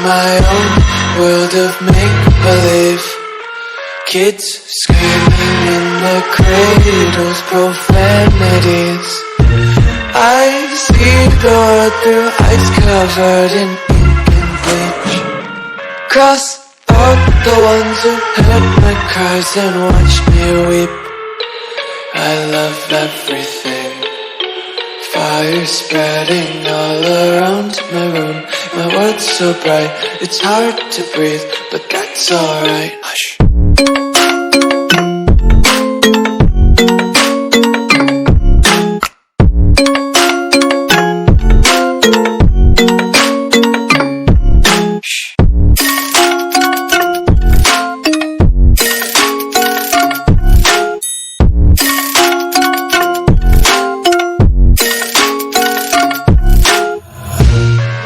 my own world of make-believe. Kids screaming in their cradles, profanities. I see the world through eyes covered in ink and bleach. Cross out the ones who heard my cries and watched me weep. I love everything. Fire spreading all around my room. My world's so bright, it's hard to breathe, but that's alright. Hush.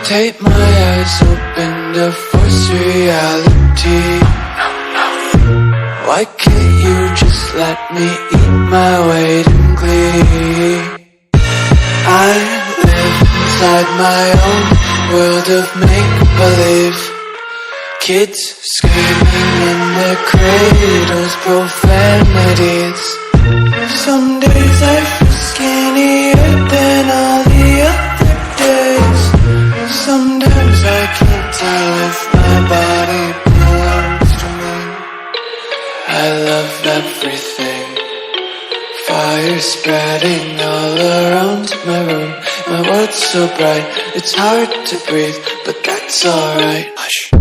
Take my eyes open to force reality. Why can't you just let me eat my weight in glee? I live inside my own world of make-believe. Kids screaming in their cradles, profanities. Some days I feel skinnier than all the other days. Sometimes I can't tell if my body belongs to me. I love everything. Fire spreading all around my room. My world's so bright, it's hard to breathe, but that's alright. Hush.